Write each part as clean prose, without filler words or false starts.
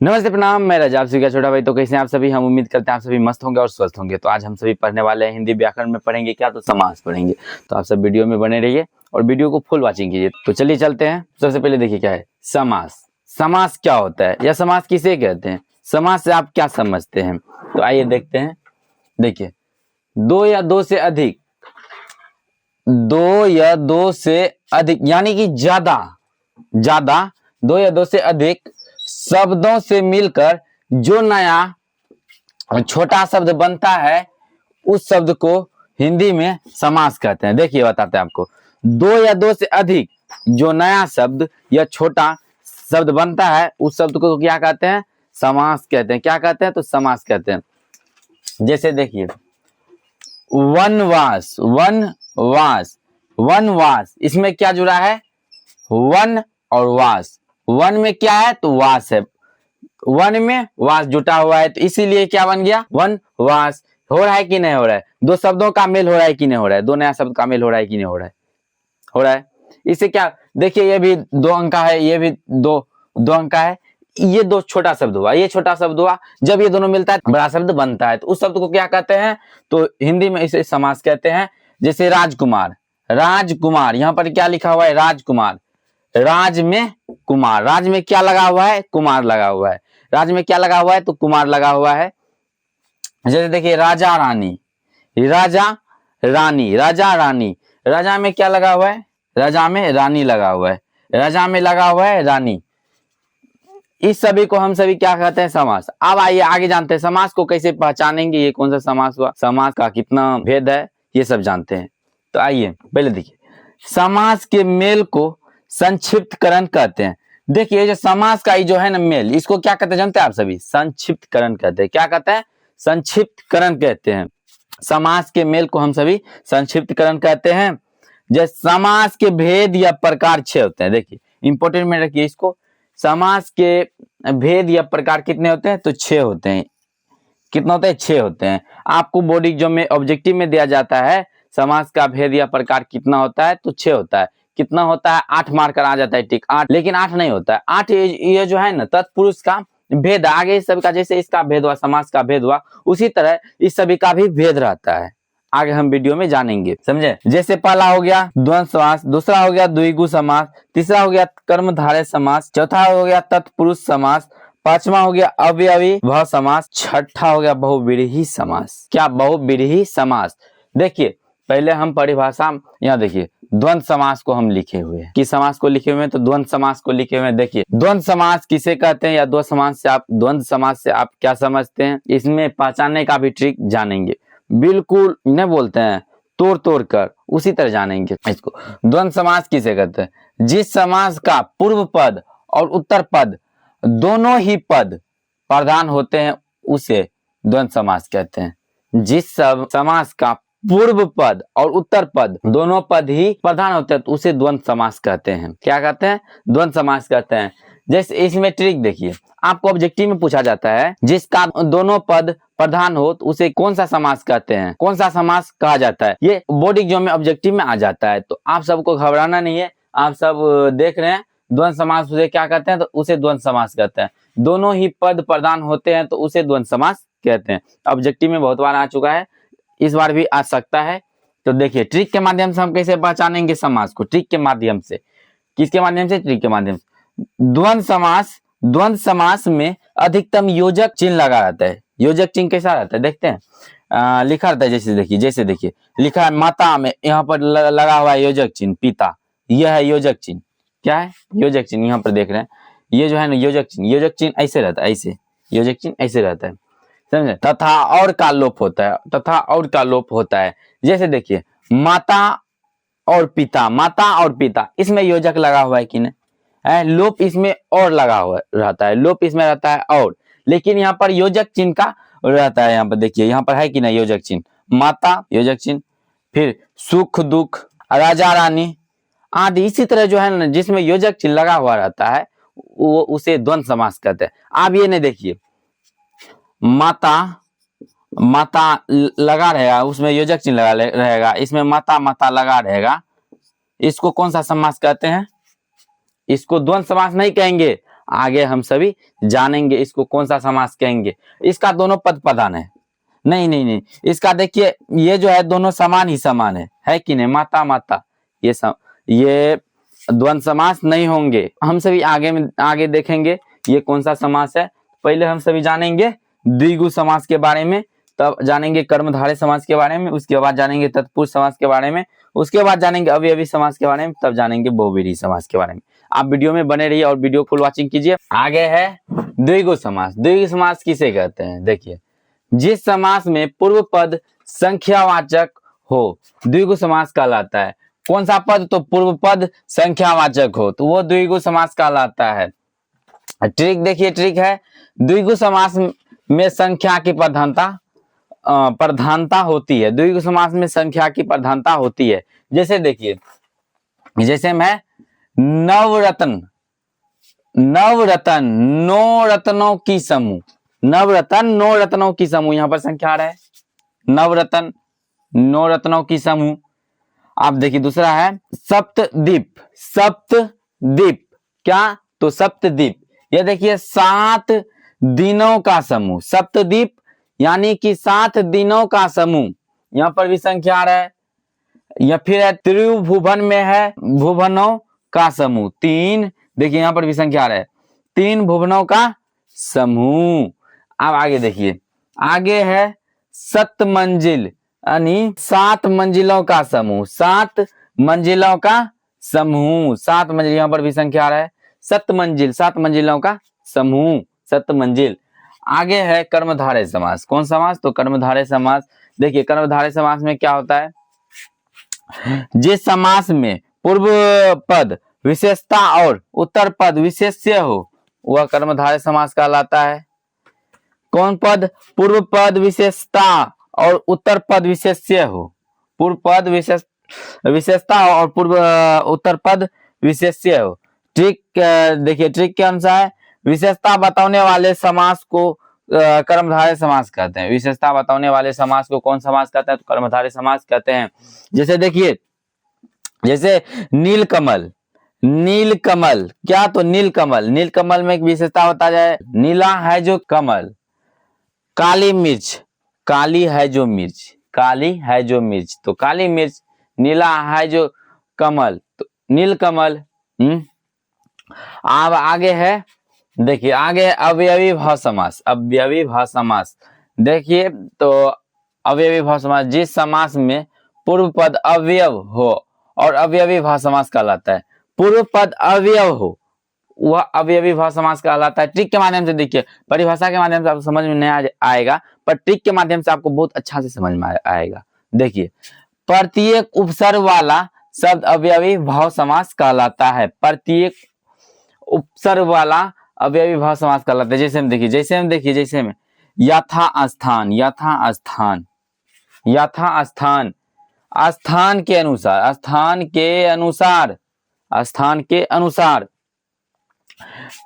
नमस्ते प्रणाम, मैं रजाब सिंह का छोटा भाई। तो कैसे हैं आप सभी? हम उम्मीद करते हैं आप सभी मस्त होंगे और स्वस्थ होंगे। तो आज हम सभी पढ़ने वाले हैं हिंदी व्याकरण में। पढ़ेंगे क्या? तो समास पढ़ेंगे। तो आप सब वीडियो में बने रहिए और वीडियो को फुल वॉचिंग कीजिए। तो चलिए चलते हैं। सबसे पहले देखिए क्या है समास। समास क्या होता है या समास किसे कहते हैं? समास से आप क्या समझते हैं? तो आइए देखते हैं। देखिए, दो या दो से अधिक, दो या दो से अधिक यानी कि ज्यादा दो या दो से अधिक शब्दों से मिलकर जो नया छोटा शब्द बनता है उस शब्द को हिंदी में समास कहते हैं। देखिए बताते हैं आपको। दो या दो से अधिक जो नया शब्द या छोटा शब्द बनता है उस शब्द को क्या कहते हैं? समास कहते हैं। क्या कहते हैं? तो समास कहते हैं। जैसे देखिए, वनवास, वनवास, इसमें क्या जुड़ा है? वन और वास। वन में क्या है? तो वास है। वन में वास जुटा हुआ है तो इसीलिए क्या बन गया? वन वास। हो रहा है कि नहीं हो रहा है? दो शब्दों का मेल हो रहा है कि नहीं हो रहा है? दो नया शब्द का मेल हो रहा है कि नहीं हो रहा है? हो रहा है। इससे क्या, देखिए ये भी दो अंक का है, ये भी दो अंक का है। ये दो छोटा शब्द हुआ, ये छोटा शब्द हुआ। जब ये दोनों मिलता है बड़ा शब्द बनता है तो उस शब्द को क्या कहते हैं? तो हिंदी में इसे समास कहते हैं। जैसे राजकुमार, यहाँ पर क्या लिखा हुआ है? राजकुमार। राज में कुमार, राज में क्या लगा हुआ है? कुमार लगा हुआ है। राज में क्या लगा हुआ है? तो कुमार लगा हुआ है। जैसे देखिए, राजा रानी, राजा में क्या लगा हुआ है? राजा में रानी लगा हुआ है। राजा में लगा हुआ है रानी। इस सभी को हम सभी क्या कहते हैं? समास। अब आइए आगे जानते हैं समास को कैसे पहचानेंगे। ये कौन सा समास हुआ? समास का कितना भेद है ये सब जानते हैं। तो आइए पहले देखिए, समास के मेल को संक्षिप्तकरण कहते हैं। देखिए जो समास का जो है ना मेल, इसको क्या कहते हैं जानते हैं आप सभी? संक्षिप्तकरण कहते हैं। क्या कहते हैं? संक्षिप्तकरण कहते हैं। समास के मेल को हम सभी संक्षिप्तकरण कहते हैं। जैसे समास के भेद या प्रकार 6 होते हैं। देखिए इंपोर्टेंट में रखिए इसको। समास के भेद या प्रकार कितने होते हैं? तो 6 होते हैं। कितना होता है? 6 होते हैं। आपको बोर्ड एग्जाम में ऑब्जेक्टिव में दिया जाता है समास का भेद या प्रकार कितना होता है? तो 6 होता है। कितना होता है? 8 मार्कर आ जाता है, ठीक 8। लेकिन 8 नहीं होता है। 8 ये जो है ना तत्पुरुष का भेद। आगे इस सभी का, जैसे इसका भेद हुआ, समास का भेद हुआ, उसी तरह इस सभी का भी भेद रहता है। आगे हम वीडियो में जानेंगे, समझे? जैसे पहला हो गया द्वंद्व समास, दूसरा हो गया द्विगु समास, तीसरा हो गया कर्मधारय समास, चौथा हो गया तत्पुरुष समास, पांचवा हो गया अवयवी भाव समास, छठा हो गया बहुव्रीहि समास। क्या? बहुव्रीहि समास। देखिए पहले हम परिभाषा, यहाँ देखिए द्वंद्व समास को हम लिखे हुए हैं। किस समास को लिखे हुए हैं? तो द्वंद्व समास को लिखे हुए हैं। देखिए द्वंद्व समास किसे कहते हैं या द्वंद्व समास से आप क्या समझते हैं? इसमें पहचानने का भी ट्रिक जानेंगे। बिल्कुल नहीं बोलते हैं तोड़ कर, उसी तरह जानेंगे इसको। द्वंद्व समास किसे कहते हैं? जिस समास का पूर्व पद और उत्तर पद दोनों ही पद प्रधान होते हैं उसे द्वंद्व समास कहते हैं। जिस समास का पूर्व पद और उत्तर पद दोनों पद ही प्रधान होते हैं तो उसे द्वंद्व समास कहते हैं। क्या कहते हैं? द्वंद्व समास कहते हैं। जैसे इसमें ट्रिक देखिए, आपको ऑब्जेक्टिव में पूछा जाता है जिसका दोनों पद प्रधान हो तो उसे कौन सा समास कहते हैं, कौन सा समास कहा जाता है? ये बोर्ड एग्जाम में ऑब्जेक्टिव में आ जाता है। तो आप सबको घबराना नहीं है। आप सब देख रहे हैं द्वंद्व समास उसे क्या कहते हैं? तो उसे द्वंद्व समास कहते हैं। दोनों ही पद प्रधान होते हैं तो उसे द्वंद्व समास कहते हैं। ऑब्जेक्टिव में बहुत बार आ चुका है, इस बार भी आ सकता है। तो देखिए ट्रिक के माध्यम से हम कैसे पहचानेंगे समास को? ट्रिक के माध्यम से। किसके माध्यम से? ट्रिक के माध्यम से। द्वंद्व समास में अधिकतम योजक चिन्ह लगा रहता है। योजक चिन्ह कैसा रहता है देखते हैं। लिखा रहता है, जैसे देखिए लिखा है माता में, यहाँ पर लगा हुआ है योजक चिन्ह पिता। यह है योजक चिन्ह। क्या है? योजक चिन्ह। यहाँ पर देख रहे हैं ये जो है ना योजक चिन्ह ऐसे रहता है, ऐसे योजक चिन्ह ऐसे रहता है, समझे? तथा और का लोप होता है। जैसे देखिए माता और पिता, इसमें योजक लगा हुआ है कि नहीं? लोप इसमें और लगा हुआ रहता है, लोप इसमें रहता है और, लेकिन यहाँ पर योजक चिन्ह का रहता है। यहाँ पर देखिए, यहाँ पर है कि नहीं योजक चिन्ह? माता योजक चिन्ह, फिर सुख दुख, राजा रानी आदि। इसी तरह जो है ना जिसमें योजक चिन्ह लगा हुआ रहता है वो उसे द्वंद्व समास कहते हैं। आप ये नहीं देखिए माता लगा रहेगा, उसमें योजक चिन्ह लगा रहेगा, इसमें माता लगा रहेगा, इसको कौन सा समास कहते हैं? इसको द्वंद्व समास नहीं कहेंगे। आगे हम सभी जानेंगे इसको कौन सा समास कहेंगे। इसका दोनों पद प्रधान है, नहीं, इसका देखिए ये जो है दोनों समान ही समान है कि नहीं, माता माता, ये द्वंद्व समास नहीं होंगे। हम सभी आगे देखेंगे ये कौन सा समास है। पहले हम सभी जानेंगे द्विगु समास के बारे में, तब जानेंगे कर्मधारय समास के बारे में, उसके बाद जानेंगे तत्पुरुष समास के बारे में, उसके बाद जानेंगे अवयवी समास के बारे में, तब जानेंगे बहुव्रीहि समास के बारे में। आप वीडियो में बने रहिए और वीडियो फुल वॉचिंग कीजिए। आगे है द्विगु समास। द्विगु समास किसे कहते हैं? देखिए, जिस समास में पूर्व पद संख्यावाचक हो द्विगु समास कहलाता है। कौन सा पद? तो पूर्व पद संख्यावाचक हो तो वो द्विगु समास कहलाता है। ट्रिक देखिए, ट्रिक है द्विगु समास में संख्या की प्रधानता होती है। द्विगु समास में संख्या की प्रधानता होती है। जैसे देखिए, जैसे मैं नवरत्न, नौ रत्नों की समूह, नवरत्न नौ रत्नों की समूह, यहां पर संख्या आ रहा है नवरत्न नौ रत्नों की समूह। आप देखिए दूसरा है सप्तदीप, सप्तदीप क्या? तो सप्तदीप, ये देखिए 7 दिनों का समूह, सप्तदीप यानी कि 7 दिनों का समूह, यहां पर भी संख्या आ रहा है। या फिर है त्रिभुवन में है भुवनों का समूह, 3, देखिए यहां पर भी संख्या आ रहा है 3 भुवनों का समूह। अब आगे देखिए, आगे है सप्तमंजिल यानी 7 मंजिलों का समूह, 7 मंजिलों का समूह, 7 मंजिल, यहां पर भी संख्या आ रहा है सप्तमंजिल, 7 मंजिलों का समूह, सप्तमंजिल। आगे है कर्मधारय समास। कौन समास? तो कर्मधारय समास। देखिए कर्मधारय समास में क्या होता है? जिस समास में पूर्व पद विशेषता और उत्तर पद विशेष्य हो वह कर्मधारय समास कहलाता है। कौन पद? पूर्व पद विशेषता और उत्तर पद विशेष्य हो, पूर्व पद विशेषता और पूर्व उत्तर पद विशेष्य हो। ट्रिक देखिए, ट्रिक के अनुसार विशेषता बताने वाले समास को कर्मधारय समास कहते हैं। विशेषता बताने वाले समास को कौन समास कहते हैं? तो कर्मधारय समास कहते हैं। जैसे देखिए, जैसे नीलकमल, नीलकमल क्या? तो नीलकमल, नीलकमल में एक विशेषता बता जाए, नीला है जो कमल। काली मिर्च, काली है जो मिर्च, काली है जो मिर्च, तो काली मिर्च। नीला है जो कमल, तो नीलकमल। अब आगे है, देखिए आगे अवयवी भाव समास, अवयवी भाव समास। देखिए तो अवयवी भाव समास, जिस समास में पूर्व पद अवयव हो और अवयवी भाव समास कहलाता है। पूर्व पद अवयव हो वह अवयवी भाव समास कहलाता है। ट्रिक के माध्यम से देखिए, परिभाषा के माध्यम से आपको समझ में नहीं आएगा, पर ट्रिक के माध्यम से आपको बहुत अच्छा से समझ में आएगा। देखिए, प्रत्येक उपसर्ग वाला शब्द अवयवी भाव समास कहलाता है। प्रत्येक उपसर्ग वाला अवयवी भाव समास कहलाता है। जैसे हम देखिए, जैसे में यथास्थान, यथास्थान, यथास्थान, स्थान के अनुसार, स्थान के अनुसार, स्थान के अनुसार।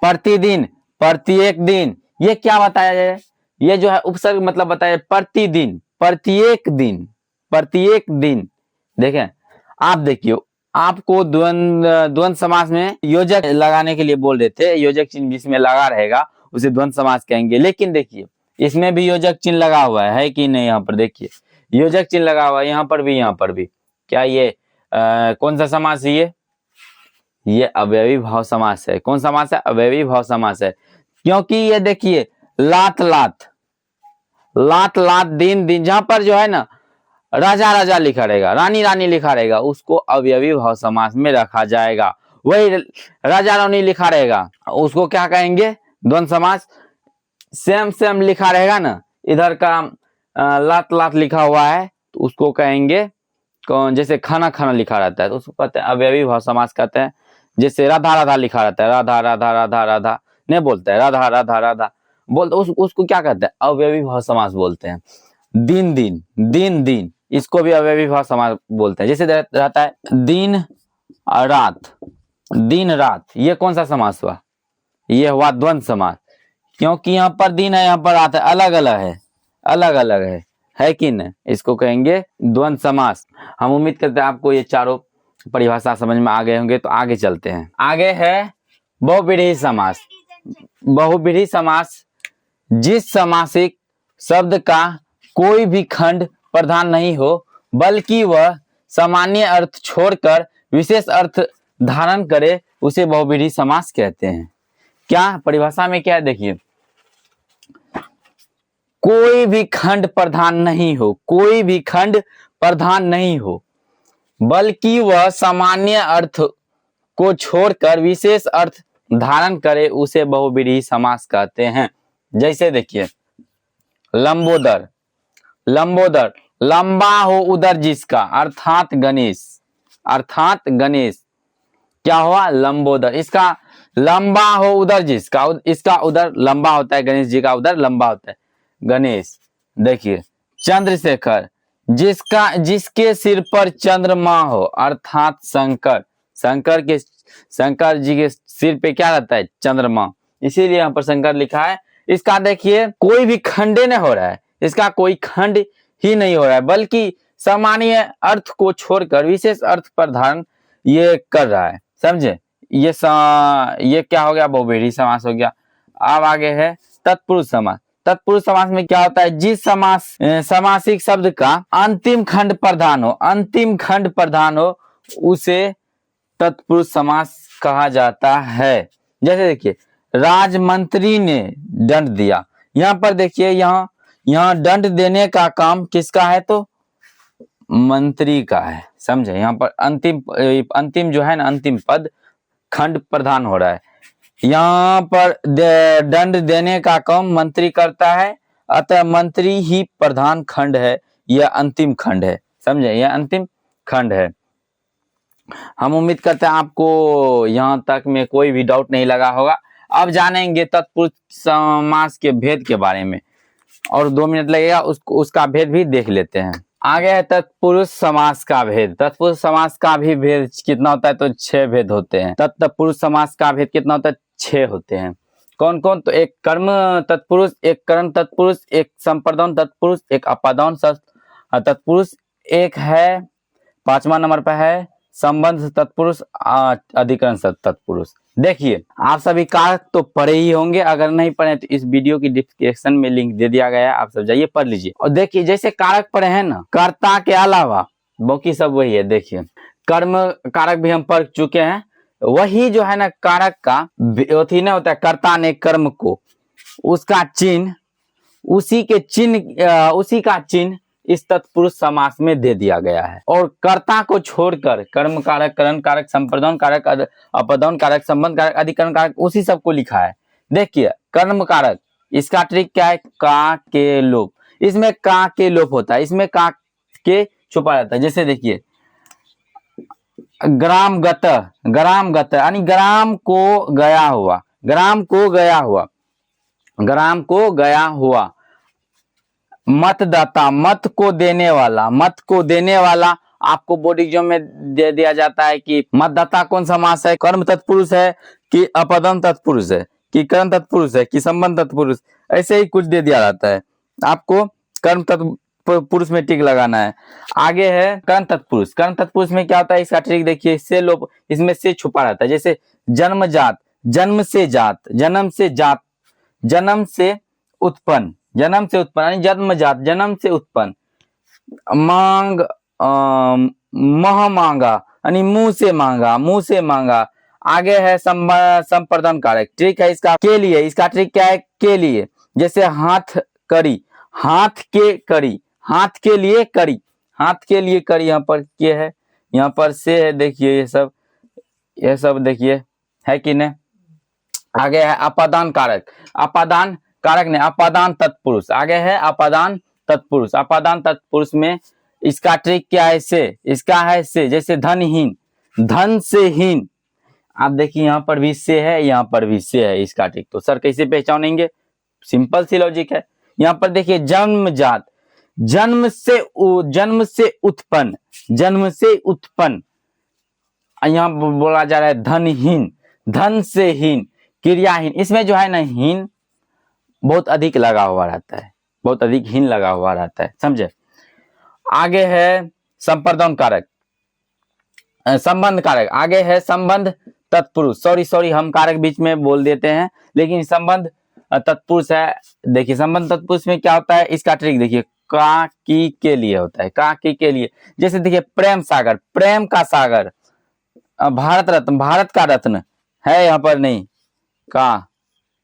प्रतिदिन, प्रत्येक दिन, ये क्या बताया जाए? ये जो है उपसर्ग मतलब बताया प्रतिदिन, प्रत्येक दिन, प्रत्येक दिन। देखें, आप देखिए, आपको द्वंद्व समास में योजक लगाने के लिए बोल रहे थे, योजक चिन्ह जिसमें लगा रहेगा उसे द्वंद्व समास कहेंगे। लेकिन देखिए इसमें भी योजक चिन्ह लगा हुआ है कि नहीं? यहाँ पर देखिए योजक चिन्ह लगा हुआ है, यहाँ पर भी, यहाँ पर भी। क्या ये कौन सा समास है? ये अवयवी भाव समास है। कौन समास है? अवयवी भाव समास है। क्योंकि ये देखिए लात लात, लात लात, दिन दिन, जहां पर जो है ना राजा राजा लिखा रहेगा, रानी रानी लिखा रहेगा, उसको अवयवी भाव समास में रखा जाएगा। वही राजा रानी लिखा रहेगा उसको क्या कहेंगे? द्वंद्व समास। सेम लिखा रहेगा ना, इधर का लात लात लिखा हुआ है तो उसको कहेंगे कौन? जैसे खाना खाना लिखा रहता है तो उसको कहते हैं अवयवी भाव समास कहते हैं। जैसे राधा राधा लिखा रहता है, राधा राधा राधा राधा नहीं बोलते हैं, राधा राधा राधा बोलते, उसको क्या कहते हैं? अवयवी भाव समास बोलते हैं। दिन दिन, दिन दिन, इसको भी अवयवी भाव समास बोलते हैं। जैसे रहता है दिन रात, दिन रात, ये कौन सा समास हुआ? ये हुआ द्वंद्व समास। क्योंकि यहाँ पर दिन है, यहाँ पर रात है, अलग अलग है, अलग अलग है कि नहीं? इसको कहेंगे द्वंद्व समास। हम उम्मीद करते हैं आपको ये चारों परिभाषा समझ में आ गए होंगे। तो आगे चलते हैं। आगे है बहुव्रीहि समास। बहुव्रीहि समास जिस समासिक शब्द का कोई भी खंड प्रधान नहीं हो बल्कि वह सामान्य अर्थ छोड़कर विशेष अर्थ धारण करे उसे बहुव्रीहि समास कहते हैं। क्या परिभाषा में क्या है देखिए, कोई भी खंड प्रधान नहीं हो, कोई भी खंड प्रधान नहीं हो बल्कि वह सामान्य अर्थ को छोड़कर विशेष अर्थ धारण करे उसे बहुव्रीहि समास कहते हैं। जैसे देखिए लंबोदर, लंबोदर लंबा हो उदर जिसका अर्थात गणेश, अर्थात गणेश क्या हुआ लंबोदर। इसका लंबा हो उदर जिसका, इसका उदर लंबा होता है, गणेश जी का उदर लंबा होता है गणेश। देखिए चंद्रशेखर जिसका जिसके सिर पर चंद्रमा हो अर्थात शंकर, शंकर के शंकर जी के सिर पे क्या रहता है चंद्रमा, इसीलिए यहाँ पर शंकर लिखा है। इसका देखिए कोई भी खंडे नहीं हो रहा है, इसका कोई खंड ही नहीं हो रहा है बल्कि सामान्य अर्थ को छोड़कर विशेष अर्थ पर धारण ये कर रहा है। समझे, ये क्या हो गया बहुव्रीहि समास हो गया। अब आगे है तत्पुरुष समास। तत्पुरुष समास में क्या होता है, जिस समासिक शब्द का अंतिम खंड प्रधान हो, अंतिम खंड प्रधान हो उसे तत्पुरुष समास कहा जाता है। जैसे देखिए राजमंत्री ने दंड दिया, यहाँ पर देखिए यहाँ दंड देने का काम किसका है तो मंत्री का है। समझे, यहाँ पर अंतिम जो है ना अंतिम पद खंड प्रधान हो रहा है, यहाँ पर दंड देने का काम मंत्री करता है, अतः मंत्री ही प्रधान खंड है, यह अंतिम खंड है। समझे, यह अंतिम खंड है। हम उम्मीद करते हैं आपको यहाँ तक में कोई भी डाउट नहीं लगा होगा। अब जानेंगे तत्पुरुष समास के भेद के बारे में, और 2 मिनट लगेगा, उसका भेद भी देख लेते हैं। आगे है तत्पुरुष समास का भेद। तत्पुरुष समास का भी भेद कितना होता है तो 6 भेद होते हैं। तत्पुरुष समास का भेद कितना होता है 6 होते हैं। कौन कौन तो एक कर्म तत्पुरुष, एक करण तत्पुरुष, एक संप्रदान तत्पुरुष, एक अपादान तत्पुरुष, एक है 5वां नंबर पर है संबंध तत्पुरुष, अधिकरण तत्पुरुष। देखिए आप सभी कारक तो पढ़े ही होंगे, अगर नहीं पढ़े तो इस वीडियो की डिस्क्रिप्शन में लिंक दे दिया गया है, आप सब जाइए पढ़ लीजिए। और देखिए जैसे कारक पढ़े हैं ना, कर्ता के अलावा बाकी सब वही है। देखिए कर्म कारक भी हम पढ़ चुके हैं, वही जो है ना कारक का अथी नहीं होता है, कर्ता ने कर्म को उसका चिन्ह, उसी का चिन्ह इस तत्पुरुष समास में दे दिया गया है। और कर्ता को छोड़कर कर्म कारक, करण कारक, संप्रदान कारक, अपदान कारक, संबंध कारक, अधिकरण कारक उसी सब को लिखा है। देखिए कर्म कारक, इसका ट्रिक क्या है, का के लोप, इसमें का के लोप होता है, इसमें का के छुपा रहता है। जैसे देखिए ग्रामगत, ग्रामगत यानी ग्राम को गया हुआ, ग्राम को गया हुआ, ग्राम को गया हुआ। मतदाता, मत को देने वाला, मत को देने वाला आपको बोर्ड एग्जाम में दे दिया जाता है कि मतदाता कौन समास है, कर्म तत्पुरुष है कि अपदन तत्पुरुष है कि करण तत्पुरुष है कि संबंध तत्पुरुष, ऐसे ही कुछ दे दिया जाता है। आपको कर्म तत्पुरुष में टिक लगाना है। आगे है करण तत्पुरुष। करण तत्पुरुष में क्या होता है, इसका ट्रिक देखिए, से लोप, इसमें से छुपा रहता है। जैसे जन्मजात, जन्म से जात, जन्म से जात, जन्म से उत्पन्न, जन्म से उत्पन्न यानी जन्मजात, जन्म से उत्पन्न। मांग, मह मांगा यानी मुंह से मांगा, मुंह से मांगा। आगे है संप्रदान कारक, ट्रिक है इसका के लिए, इसका ट्रिक क्या है के लिए। जैसे हाथ करी, हाथ के करी, हाथ के लिए करी, हाथ के लिए करी, यहाँ पर के है, यहाँ पर से है। देखिए ये सब देखिए है कि नहीं। आगे है अपादान कारक, अपादान कारक ने अपादान तत्पुरुष। आगे है अपादान तत्पुरुष। अपादान तत्पुरुष में इसका ट्रिक क्या है, से, इसका है से। जैसे धनहीन, धन से हीन, आप देखिए यहाँ पर भी से है, यहाँ पर भी से है। इसका ट्रिक तो सर कैसे पहचानेंगे, सिंपल सी लॉजिक है। यहाँ पर देखिए जन्मजात, जन्म से उत्पन्न, जन्म से उत्पन्न। यहाँ बोला जा रहा है धनहीन, धन से हीन, क्रियाहीन। इसमें जो है ना हीन बहुत अधिक लगा हुआ रहता है, बहुत अधिक हीन लगा हुआ रहता है। समझे। आगे है संप्रदान कारक, संबंध कारक। आगे है संबंध तत्पुरुष, सॉरी हम कारक बीच में बोल देते हैं, लेकिन संबंध तत्पुरुष है। देखिए संबंध तत्पुरुष में क्या होता है, इसका ट्रिक देखिए, का की के लिए होता है, का की के लिए। जैसे देखिए प्रेम सागर, प्रेम का सागर, भारत रत्न, भारत का रत्न है यहाँ पर नहीं, का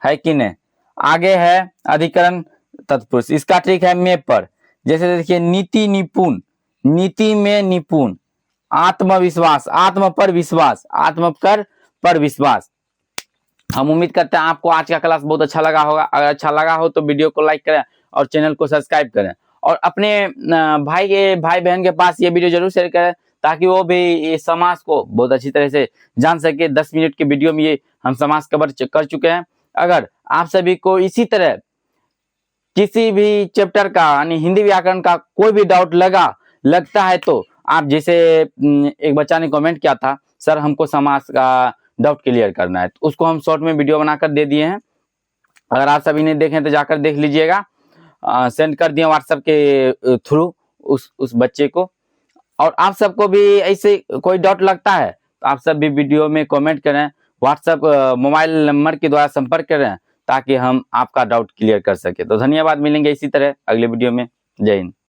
है कि नहीं। आगे है अधिकरण तत्पुरुष, इसका ट्रिक है में पर। जैसे देखिए नीति निपुण, नीति में निपुण, आत्मविश्वास, आत्म पर विश्वास, आत्म पर विश्वास। हम उम्मीद करते हैं आपको आज का क्लास बहुत अच्छा लगा होगा। अगर अच्छा लगा हो तो वीडियो को लाइक करें और चैनल को सब्सक्राइब करें, और अपने भाई बहन के पास ये वीडियो जरूर शेयर करें, ताकि वो भी ये समाज को बहुत अच्छी तरह से जान सके। 10 मिनट के वीडियो में ये हम समाज कवर कर चुके हैं। अगर आप सभी को इसी तरह किसी भी चैप्टर का यानी हिंदी व्याकरण का कोई भी डाउट लगता है तो आप, जैसे एक बच्चा ने कमेंट किया था, सर हमको समाज का डाउट क्लियर करना है, तो उसको हम शॉर्ट में वीडियो बनाकर दे दिए हैं। अगर आप सभी ने देखे तो जाकर देख लीजिएगा, सेंड कर दिए व्हाट्सएप के थ्रू उस बच्चे को। और आप सबको भी ऐसे कोई डाउट लगता है तो आप सब भी वीडियो में कमेंट करें, व्हाट्सएप मोबाइल नंबर के द्वारा संपर्क करें, ताकि हम आपका डाउट क्लियर कर सके। तो धन्यवाद, मिलेंगे इसी तरह अगले वीडियो में। जय हिंद।